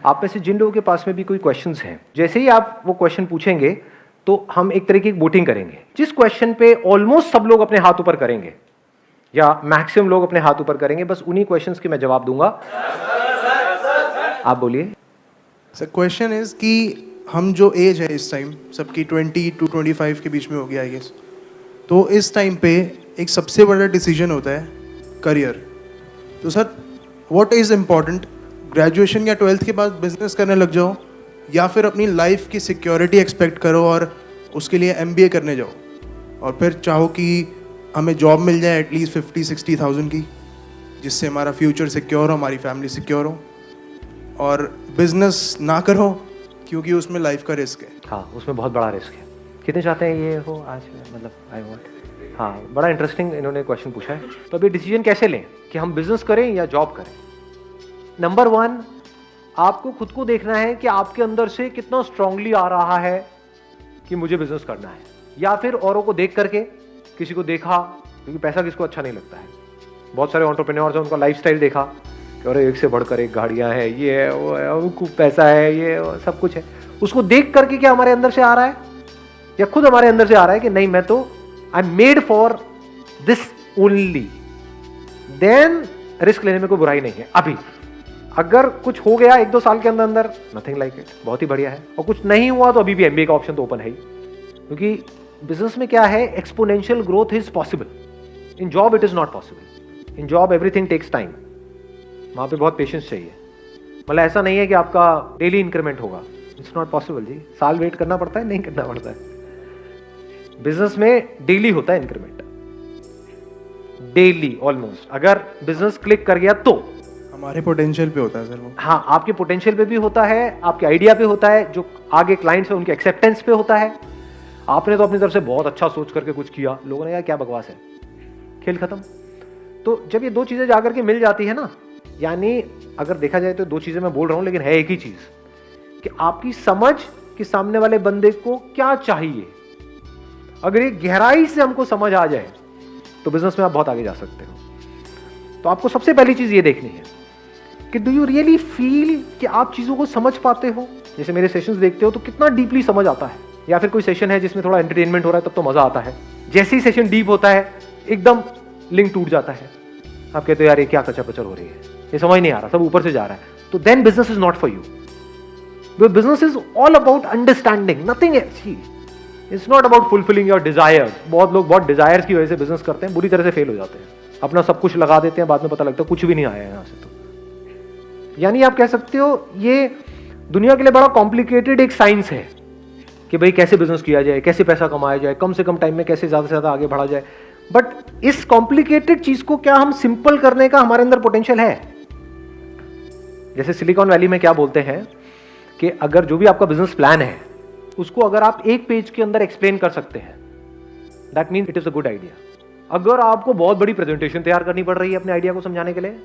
आप में से जिन लोगों के पास में भी कोई क्वेश्चंस हैं, जैसे ही आप वो क्वेश्चन पूछेंगे तो हम एक तरह की वोटिंग करेंगे। जिस क्वेश्चन पे ऑलमोस्ट सब लोग अपने हाथ ऊपर करेंगे या मैक्सिमम लोग अपने हाथ ऊपर करेंगे, बस उन्हीं क्वेश्चंस के मैं जवाब दूंगा। आप बोलिए। सर क्वेश्चन इज कि हम जो एज है इस टाइम सबकी 20 to 25 के बीच में होगी आई गेस, तो इस टाइम पे एक सबसे बड़ा डिसीजन होता है करियर। तो sir what is important, graduation या 12th के बाद बिजनेस करने लग जाओ या फिर अपनी लाइफ की सिक्योरिटी एक्सपेक्ट करो और उसके लिए MBA करने जाओ और फिर चाहो कि हमें जॉब मिल जाए एटलीस्ट 50-60,000 की, जिससे हमारा फ्यूचर सिक्योर हो, हमारी फैमिली सिक्योर हो, और बिजनेस ना करो क्योंकि उसमें लाइफ का रिस्क है। हाँ, उसमें बहुत बड़ा रिस्क है। कितने चाहते हैं ये हो आज, मतलब आई वांट। हाँ, बड़ा इंटरेस्टिंग इन्होंने क्वेश्चन पूछा है। तो अभी डिसीजन कैसे लें कि हम बिजनेस करें या जॉब करें। नंबर 1, आपको खुद को देखना है कि आपके अंदर से कितना स्ट्रांगली आ रहा है कि मुझे बिजनेस करना है, या फिर औरों को देख करके, किसी को देखा, क्योंकि पैसा किसको अच्छा नहीं लगता है। बहुत सारे एंटरप्रेन्योर्स हैं, उनका लाइफस्टाइल देखा कि अरे एक से बढ़कर एक गाड़ियां हैं, ये है वो है, वो खूब पैसा है, ये वो सब कुछ है। उसको देख करके क्या हमारे अंदर से आ रहा है, या खुद हमारे अंदर से आ रहा है कि नहीं मैं तो I am made for this only, then risk लेने में कोई बुराई नहीं है। अभी अगर कुछ हो गया 1-2 साल के अंदर अंदर, नथिंग लाइक इट, बहुत ही बढ़िया है। और कुछ नहीं हुआ तो अभी भी MBA का ऑप्शन तो ओपन है ही, क्योंकि बिजनेस में क्या है, exponential growth is possible. In job it is not possible. In job everything takes time, वहां पे बहुत पेशेंस चाहिए। मतलब ऐसा नहीं है कि आपका डेली इंक्रीमेंट होगा, इट्स नॉट पॉसिबल जी। साल वेट करना पड़ता है, नहीं करना पड़ता है। बिजनेस में डेली होता है इंक्रीमेंट, डेली ऑलमोस्ट। अगर बिजनेस क्लिक कर गया तो हमारे पोटेंशियल पे होता है सर वो। हाँ, आपके पोटेंशियल पे भी होता है, आपके आइडिया पे होता है, जो आगे क्लाइंट्स है उनके एक्सेप्टेंस पे होता है। आपने तो अपनी तरफ से बहुत अच्छा सोच करके कुछ किया, लोगों ने कहा क्या बकवास है, खेल खत्म। तो जब ये 2 चीजें जाकर के मिल जाती है ना, यानी अगर देखा जाए तो 2 चीजें मैं बोल रहा हूं लेकिन है एक ही चीज, कि आपकी समझ कि सामने वाले बंदे को क्या चाहिए, अगर ये गहराई से हमको समझ आ जाए तो बिजनेस में आप बहुत आगे जा सकते हो। तो आपको सबसे पहली चीज ये देखनी है कि डू यू रियली फील कि आप चीजों को समझ पाते हो। जैसे मेरे सेशंस देखते हो तो कितना डीपली समझ आता है, या फिर कोई सेशन है जिसमें थोड़ा एंटरटेनमेंट हो रहा है तब तो मजा आता है। जैसे ही सेशन डीप होता है एकदम लिंक टूट जाता है, आप कहते हो यार ये क्या कचर पचर हो रही है, ये समझ नहीं आ रहा, सब ऊपर से जा रहा है। तो then business is not for you. Business is all about understanding, nothing else. It's not about fulfilling your desire. बहुत लोग बहुत डिजायर्स की वजह से बिजनेस करते हैं, बुरी तरह से फेल हो जाते हैं, अपना सब कुछ लगा देते हैं, बाद में पता लगता है कुछ भी नहीं आया यहां से। तो यानी आप कह सकते हो ये दुनिया के लिए बड़ा कॉम्प्लिकेटेड एक साइंस है कि भाई कैसे बिजनेस किया जाए, कैसे पैसा कमाया जाए, कम से कम टाइम में कैसे ज्यादा से ज्यादा आगे बढ़ा जाए। बट इस कॉम्प्लिकेटेड चीज को क्या हम सिंपल करने का हमारे अंदर पोटेंशियल है। जैसे सिलिकॉन वैली में क्या बोलते हैं कि अगर जो भी आपका बिजनेस प्लान है उसको अगर आप एक पेज के अंदर एक्सप्लेन कर सकते हैं, that means it is a good idea. अगर आपको बहुत बड़ी प्रेजेंटेशन तैयार करनी पड़ रही है अपने आइडिया को समझाने के लिए,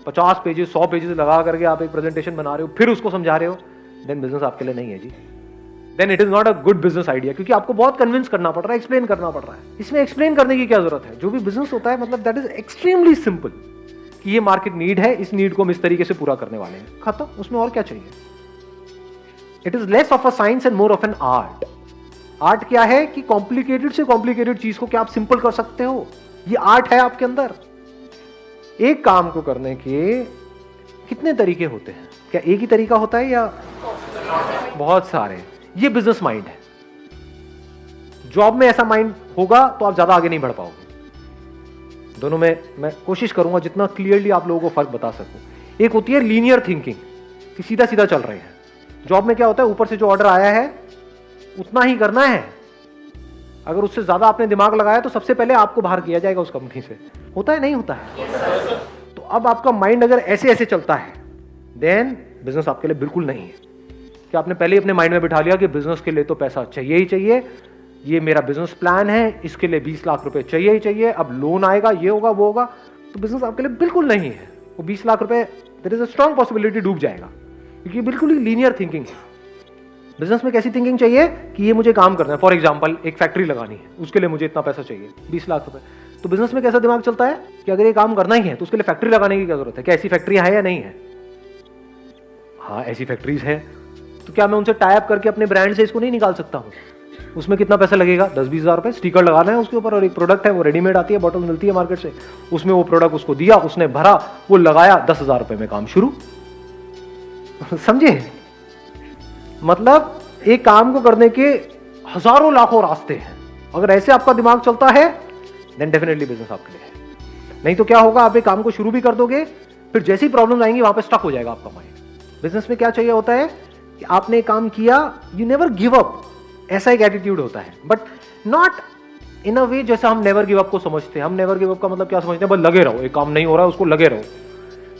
50 पेजेस 100 पेजेस लगा करके आप एक प्रेजेंटेशन बना रहे हो, फिर उसको समझा रहे हो, देन बिजनेस आपके लिए नहीं है जी। Then it is not a good business idea, क्योंकि आपको बहुत कन्विंस करना पड़ रहा है, एक्सप्लेन करना पड़ रहा है। इसमें एक्सप्लेन करने की क्या जरूरत है। जो भी बिजनेस होता है मतलब दैट इज एक्सट्रीमली सिंपल, कि ये मार्केट नीड है, इस नीड को हम इस तरीके से पूरा करने वाले हैं, खत्म। उसमें और क्या चाहिए। It is less of a science and more of an art. Art क्या है कि कॉम्प्लिकेटेड से कॉम्प्लिकेटेड चीज को क्या आप सिंपल कर सकते हो, ये आर्ट है आपके अंदर। एक काम को करने के कितने तरीके होते हैं, क्या एक ही तरीका होता है या बहुत सारे। ये बिजनेस माइंड है। जॉब में ऐसा माइंड होगा तो आप ज्यादा आगे नहीं बढ़ पाओगे। दोनों में मैं कोशिश करूंगा जितना क्लियरली आप लोगों को फर्क बता सकूं। एक होती है लीनियर थिंकिंग, कि सीधा सीधा चल रहे हैं। जॉब में क्या होता है, ऊपर से जो ऑर्डर आया है उतना ही करना है। अगर उससे ज्यादा आपने दिमाग लगाया तो सबसे पहले आपको बाहर किया जाएगा उस कंपनी से। होता है नहीं होता है। तो अब आपका माइंड अगर ऐसे ऐसे चलता है, देन बिजनेस आपके लिए बिल्कुल नहीं है। कि आपने पहले ही अपने माइंड में बिठा लिया कि बिजनेस के लिए तो पैसा चाहिए ही चाहिए, ये मेरा बिजनेस प्लान है, इसके लिए 20 लाख रुपए चाहिए ही चाहिए, अब लोन आएगा, ये होगा वो होगा, तो बिजनेस आपके लिए बिल्कुल नहीं है। वो 20 लाख रुपए there is a strong possibility डूब जाएगा, क्योंकि बिल्कुल ही लीनियर थिंकिंग है। बिजनेस में कैसी थिंकिंग चाहिए कि ये मुझे काम करना है। फॉर एग्जांपल एक फैक्ट्री लगानी है, उसके लिए मुझे इतना पैसा चाहिए, 20 लाख रुपए। तो बिजनेस में कैसा दिमाग चलता है कि अगर ये काम करना ही है तो उसके लिए फैक्ट्री लगाने की क्या जरूरत है, क्या ऐसी फैक्ट्री है या नहीं है। हाँ ऐसी फैक्ट्रीज हैं, तो क्या मैं उनसे टाई अप करके अपने ब्रांड से इसको नहीं निकाल सकता हूँ? उसमें कितना पैसा लगेगा? 10-20 हज़ार रुपये स्टिकर लगाना है उसके ऊपर, और एक प्रोडक्ट है वो रेडीमेड आती है, बॉटल मिलती है मार्केट से, उसमें वो प्रोडक्ट उसको दिया, उसने भरा, वो लगाया, 10,000 रुपये में काम शुरू। समझे? मतलब एक काम को करने के हजारों लाखों रास्ते हैं। अगर ऐसे आपका दिमाग चलता है देन डेफिनेटली बिजनेस आपके लिए है। नहीं तो क्या होगा, आप एक काम को शुरू भी कर दोगे, फिर जैसी प्रॉब्लम आएंगी वहां पे स्टक हो जाएगा आपका माइंड। बिजनेस में क्या चाहिए होता है कि आपने काम किया, यू नेवर गिव अप, ऐसा एक एटीट्यूड होता है, बट नॉट इन अ वे जैसा हम नेवर गिव अप को समझते हैं। हम नेवर गिव अप का मतलब क्या समझते हैं? बस लगे रहो, एक काम नहीं हो रहा है उसको लगे रहो,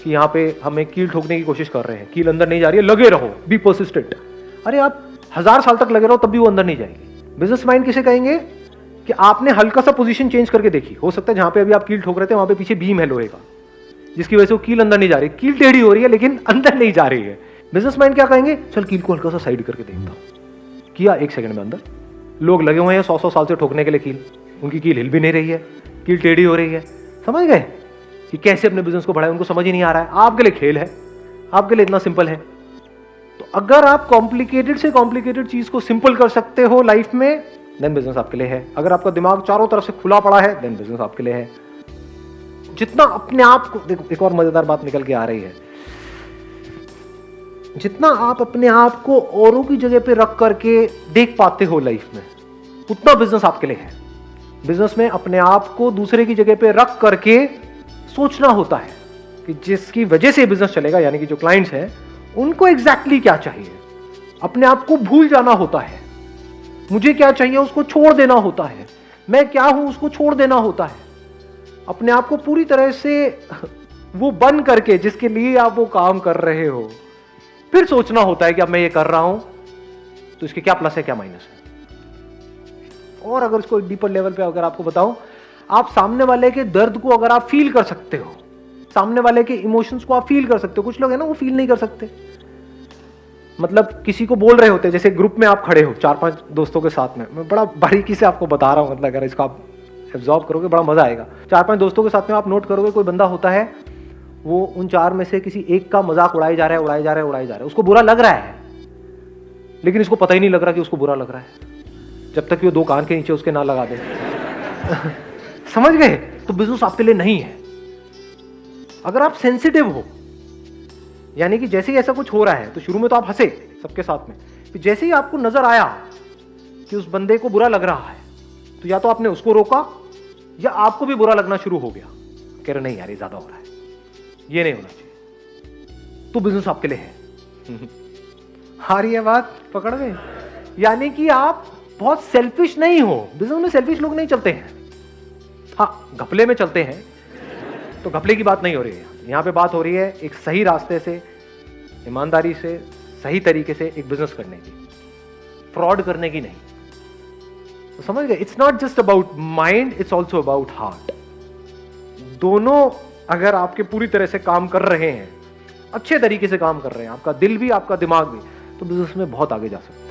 कि यहाँ पे हमें कील ठोकने की कोशिश कर रहे हैं, कील अंदर नहीं जा रही है, लगे रहो, बी पर्सिस्टेंट। अरे आप 1000 साल तक लगे रहो तब भी वो अंदर नहीं जाएगी। बिजनेस माइंड किसे कहेंगे कि आपने हल्का सा पोजीशन चेंज करके देखी, हो सकता है जहां पे अभी आप कील ठोक रहे थे वहां पे पीछे बीम है लोहे का, जिसकी वजह से वो कील अंदर नहीं जा रही, कील टेढ़ी हो रही है लेकिन अंदर नहीं जा रही है। बिजनेस माइंड क्या कहेंगे? चल कील को हल्का सा साइड करके देखता हूं, किया 1 सेकंड में अंदर। लोग लगे हुए हैं 100-100 साल से ठोकने के लिए कील, उनकी कील हिल भी नहीं रही है, कील टेढ़ी हो रही है। समझ गए कि कैसे अपने बिजनेस को बढ़ाए? उनको समझ ही नहीं आ रहा है। आपके लिए खेल है, आपके लिए इतना सिंपल है। तो अगर आप कॉम्प्लिकेटेड से कॉम्प्लिकेटेड चीज को सिंपल कर सकते हो लाइफ में, देन बिजनेस आपके लिए है। अगर आपका दिमाग चारों तरफ से खुला पड़ा है, देन बिजनेस आपके लिए है। जितना अपने आप को, देखो एक और मजेदार बात निकल के आ रही है, जितना आप अपने आप को औरों की जगह पे रख करके देख पाते हो लाइफ में, उतना बिजनेस आपके लिए है। बिजनेस में अपने आप को दूसरे की जगह पे रख करके सोचना होता है कि जिसकी वजह से बिजनेस चलेगा, यानी कि जो क्लाइंट्स हैं उनको एग्जैक्टली क्या चाहिए। अपने आप को भूल जाना होता है, मुझे क्या चाहिए उसको छोड़ देना होता है, मैं क्या हूं उसको छोड़ देना होता है। अपने आप को पूरी तरह से वो बन करके जिसके लिए आप वो काम कर रहे हो, फिर सोचना होता है कि अब मैं ये कर रहा हूं तो इसके क्या प्लस है क्या माइनस है। और अगर इसको डीपर लेवल पे अगर आपको बताऊं, आप सामने वाले के दर्द को अगर आप फील कर सकते हो, सामने वाले के इमोशंस को आप फील कर सकते हो। कुछ लोग है ना वो फील नहीं कर सकते, मतलब किसी को बोल रहे होते हैं, जैसे ग्रुप में आप खड़े हो 4-5 दोस्तों के साथ में, मैं बड़ा बारीकी से आपको बता रहा हूं, मतलब अगर इसको आप एब्जॉर्ब करोगे बड़ा मजा आएगा। 4-5 दोस्तों के साथ में आप नोट करोगे कोई बंदा होता है, वो उन 4 में से किसी एक का मजाक उड़ाई जा रहा है, उड़ाई जा रहा है, उड़ाई जा रहा है, उसको बुरा लग रहा है, लेकिन इसको पता ही नहीं लग रहा कि उसको बुरा लग रहा है, जब तक कि वो 2 कान के नीचे उसके ना लगा दे। समझ गए? तो बिजनेस आपके लिए नहीं है। अगर आप सेंसिटिव हो, यानी कि जैसे ही ऐसा कुछ हो रहा है तो शुरू में तो आप हंसे सबके साथ में, फिर जैसे ही आपको नजर आया कि उस बंदे को बुरा लग रहा है, तो या तो आपने उसको रोका या आपको भी बुरा लगना शुरू हो गया, कह रहे नहीं यार ये ज्यादा हो रहा है, ये नहीं होना चाहिए। तो बिजनेस आपके लिए है। आ रही है बात पकड़ में? यानी कि आप बहुत सेल्फिश नहीं हो। बिजनेस में सेल्फिश लोग नहीं चलते हैं, हाँ घपले में चलते हैं, तो घपले की बात नहीं हो रही है यहाँ पे। बात हो रही है एक सही रास्ते से, ईमानदारी से, सही तरीके से एक बिजनेस करने की, फ्रॉड करने की नहीं। तो समझ गए? It's not just about mind, it's also about heart. दोनों अगर आपके पूरी तरह से काम कर रहे हैं, अच्छे तरीके से काम कर रहे हैं, आपका दिल भी आपका दिमाग भी, तो बिजनेस में बहुत आगे जा सकते हैं।